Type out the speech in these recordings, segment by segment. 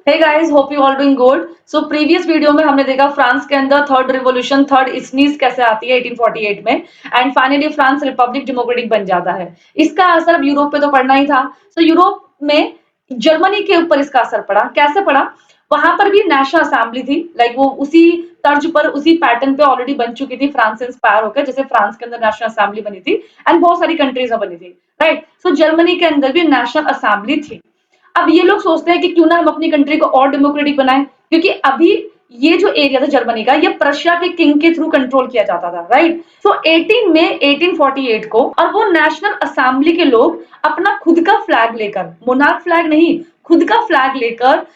Hey guys, hope you all doing good. So previous video में हमने देखा France के अंदर थर्ड रिवॉल्यूशन, थर्ड स्नीज कैसे आती है 1848 में, and finally France Republic democratic बन जाता है। इसका असर अब यूरोप पे तो पड़ना ही था। सो यूरोप में जर्मनी के ऊपर इसका असर पड़ा। कैसे पड़ा? वहां पर भी नेशनल असेंबली थी, लाइक वो उसी तर्ज पर, उसी पैटर्न पे ऑलरेडी बन चुकी थी फ्रांस से इंस्पायर होकर, जैसे फ्रांस के अंदर नेशनल असेंबली बनी थी एंड बहुत सारी कंट्रीज में बनी थी, राइट। सो जर्मनी के अंदर भी नेशनल असेंबली थी। अब ये लोग सोचते हैं कि क्यों ना हम अपनी कंट्री को और डेमोक्रेटिक बनाएं, क्योंकि अभी ये जो एरिया था जर्मनी का, ये प्रशिया के किंग के थ्रू कंट्रोल किया जाता था, राइट। सो 18 में 1848 को, और वो नेशनल असेंबली के लोग अपना खुद का फ्लैग लेकर, मोनार्क फ्लैग नहीं, खुद का फ्लैग लेकर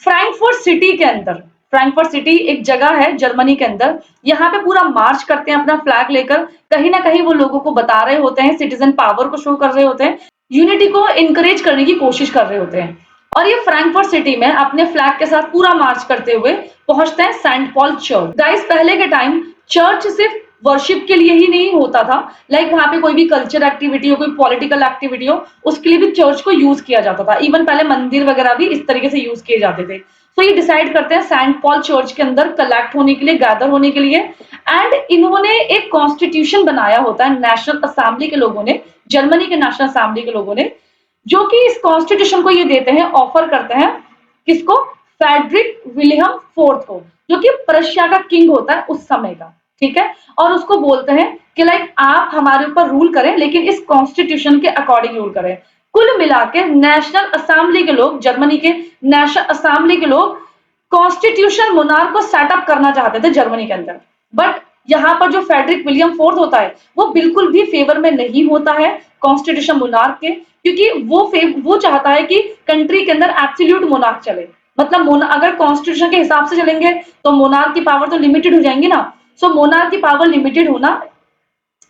फ्रैंकफर्ट सिटी के अंदर, फ्रैंकफर्ट सिटी एक जगह है जर्मनी के अंदर, यहाँ पे पूरा मार्च करते हैं अपना फ्लैग लेकर। कहीं ना कहीं वो लोगों को बता रहे होते हैं, सिटीजन पावर को शो कर रहे होते हैं, यूनिटी को इनकरेज करने की कोशिश कर रहे होते हैं। और ये फ्रैंकफर्ट सिटी में अपने फ्लैग के साथ पूरा मार्च करते हुए पहुंचते हैं सेंट पॉल चर्च। गाइस, पहले के टाइम चर्च सिर्फ वर्शिप के लिए ही नहीं होता था, लाइक वहां पे कोई भी कल्चर एक्टिविटी हो, कोई पॉलिटिकल एक्टिविटी हो, उसके लिए भी चर्च को यूज किया जाता था। इवन पहले मंदिर वगैरह भी इस तरीके से यूज किए जाते थे। तो ये डिसाइड करते हैं सेंट पॉल चर्च के अंदर कलेक्ट होने के लिए, गैदर होने के लिए, एंड इन्होंने एक कॉन्स्टिट्यूशन बनाया होता है नेशनल असेंबली के लोगों ने, जर्मनी के नेशनल असेंबली के लोगों ने, जो कि इस कॉन्स्टिट्यूशन को ये देते हैं, ऑफर करते हैं किसको? फ्रेडरिक विलियम फोर्थ को, जो कि प्रशिया का किंग होता है उस समय का, ठीक है। और उसको बोलते हैं कि लाइक आप हमारे ऊपर रूल करें, लेकिन इस कॉन्स्टिट्यूशन के अकॉर्डिंग रूल करें। कुल मिला के नेशनल असेंबली के लोग, जर्मनी के नेशनल असेंबली के लोग कॉन्स्टिट्यूशन मोनार्क को सेटअप करना चाहते थे जर्मनी के अंदर। बट यहाँ पर जो फ्रेडरिक विलियम फोर्थ होता है, वो बिल्कुल भी फेवर में नहीं होता है कॉन्स्टिट्यूशन मोनार्क के, क्योंकि वो चाहता है कि कंट्री के अंदर एब्सोल्यूट मोनार्क चले। मतलब अगर कॉन्स्टिट्यूशन के हिसाब से चलेंगे तो मोनार्क की पावर तो लिमिटेड हो जाएंगी ना। सो मोनार्क की पावर लिमिटेड होना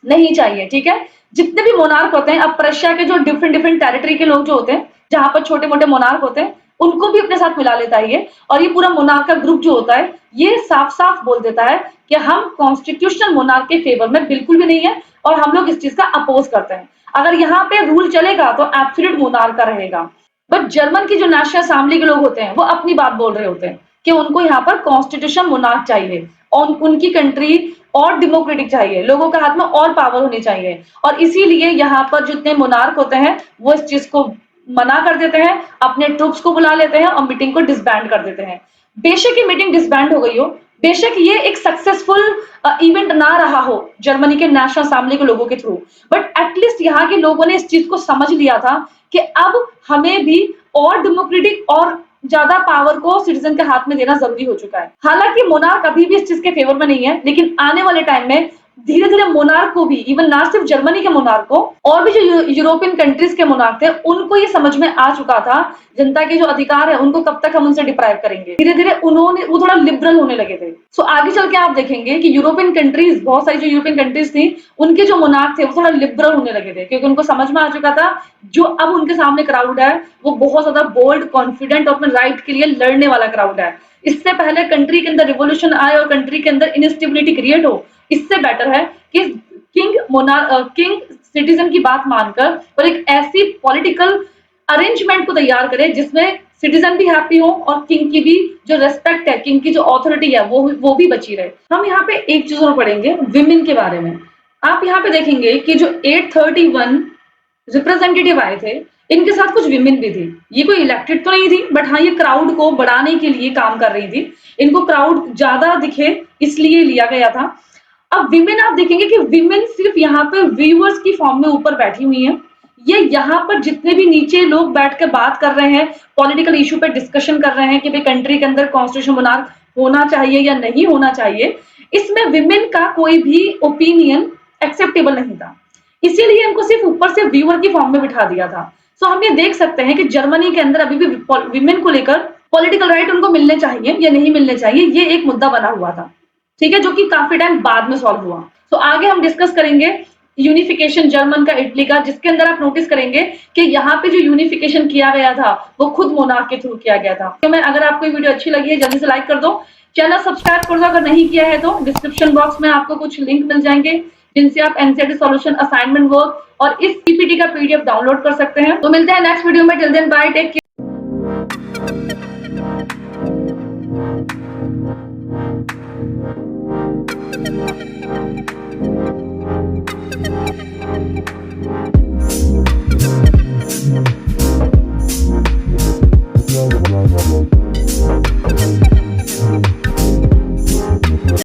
नहीं चाहिए, ठीक है। जितने भी मोनार्क होते हैं, अब प्रशिया के जो डिफरेंट डिफरेंट टेरिटरी के लोग जो होते हैं, जहां पर छोटे मोटे मोनार्क होते हैं, उनको भी अपने साथ मिला लेता है ये। और ये पूरा मोनार्क का ग्रुप जो होता है, ये साफ साफ बोल देता है कि हम कॉन्स्टिट्यूशनल मोनार्क के फेवर में बिल्कुल भी नहीं है, और हम लोग इस चीज का अपोज करते हैं। अगर यहाँ पे रूल चलेगा तो एब्सोल्यूट मोनार्क का रहेगा। बट जर्मन की जो नेशनल असेंबली के लोग होते हैं, वो अपनी बात बोल रहे होते हैं कि उनको यहाँ पर कॉन्स्टिट्यूशन मोनार्क चाहिए, और उनकी कंट्री और डेमोक्रेटिक चाहिए, लोगों के हाथ में और पावर होनी चाहिए। और इसीलिए यहाँ पर जितने मोनार्क होते हैं, वो इस चीज को मना कर देते हैं, अपने ट्रूप्स को बुला लेते हैं और मीटिंग को डिसबैंड कर देते हैं। बेशक ये मीटिंग डिसबैंड हो गई हो, बेशक ये एक सक्सेसफुल इवेंट ना रहा हो जर्मनी के नेशनल असेंबली के लोगों के थ्रू, बट एटलीस्ट यहाँ के लोगों ने इस चीज को समझ लिया था कि अब हमें भी और डेमोक्रेटिक और ज्यादा पावर को सिटीजन के हाथ में देना जरूरी हो चुका है। हालांकि मोनार्क अभी भी इस चीज के फेवर में नहीं है, लेकिन आने वाले टाइम में धीरे धीरे मोनार्क को भी, इवन ना सिर्फ जर्मनी के मोनार्क को, और भी जो यूरोपियन कंट्रीज के मोनार्क थे, उनको ये समझ में आ चुका था जनता के जो अधिकार है उनको कब तक हम उनसे डिप्राइव करेंगे। धीरे धीरे वो थोड़ा लिबरल होने लगे थे। सो आगे चल के आप देखेंगे कि यूरोपियन कंट्रीज, बहुत सारी जो यूरोपियन कंट्रीज थी, उनके जो मोनार्क थे वो थोड़ा लिबरल होने लगे थे, क्योंकि उनको समझ में आ चुका था जो अब उनके सामने क्राउड है वो बहुत ज्यादा बोल्ड, कॉन्फिडेंट और अपने राइट के लिए लड़ने वाला क्राउड है। इससे पहले कंट्री के अंदर रिवोल्यूशन आए और कंट्री के अंदर इनस्टेबिलिटी क्रिएट हो, इससे बेटर है कि किंग सिटीजन की बात मानकर और एक ऐसी पॉलिटिकल अरेंजमेंट को तैयार करे जिसमें सिटीजन भी हैप्पी हो और किंग की भी जो रेस्पेक्ट है, किंग की जो अथॉरिटी है, वो भी बची रहे। हम यहाँ पे एक चीज और पढ़ेंगे विमेन के बारे में। आप यहाँ पे देखेंगे कि जो 831 रिप्रेजेंटेटिव आए थे, इनके साथ कुछ विमेन भी थी। ये कोई इलेक्टेड तो नहीं थी, बट हाँ ये क्राउड को बढ़ाने के लिए काम कर रही थी। इनको क्राउड ज्यादा दिखे इसलिए लिया गया था। अब विमेन आप देखेंगे कि विमेन सिर्फ यहाँ पे व्यूअर्स की फॉर्म में ऊपर बैठी हुई हैं। ये यहाँ पर जितने भी नीचे लोग बैठ कर बात कर रहे हैं, पॉलिटिकल इशू पे डिस्कशन कर रहे हैं कि भाई कंट्री के अंदर कॉन्स्टिट्यूशन मोनार्क होना चाहिए या नहीं होना चाहिए, इसमें विमेन का कोई भी ओपिनियन एक्सेप्टेबल नहीं था। इसीलिए इनको सिर्फ ऊपर से व्यूअर की फॉर्म में बिठा दिया था। सो हम ये देख सकते हैं कि जर्मनी के अंदर अभी भी विमेन को लेकर पॉलिटिकल राइट उनको मिलने चाहिए या नहीं मिलने चाहिए, ये एक मुद्दा बना हुआ था, ठीक है, जो कि काफी टाइम बाद में सॉल्व हुआ। तो आगे हम डिस्कस करेंगे यूनिफिकेशन जर्मन का, इटली का, जिसके अंदर आप नोटिस करेंगे कि यहाँ पे जो यूनिफिकेशन किया गया था वो खुद मोनार्क के थ्रू किया गया था। तो मैं, अगर आपको ये वीडियो अच्छी लगी है जल्दी से लाइक कर दो, चैनल सब्सक्राइब कर दो अगर नहीं किया है तो। डिस्क्रिप्शन बॉक्स में आपको कुछ लिंक मिल जाएंगे जिनसे आप एनसीईआरटी सॉल्यूशन, असाइनमेंट वर्क और इस पीपीटी का पीडीएफ डाउनलोड कर सकते हैं। तो मिलते हैं नेक्स्ट वीडियो में। Till then bye, take care.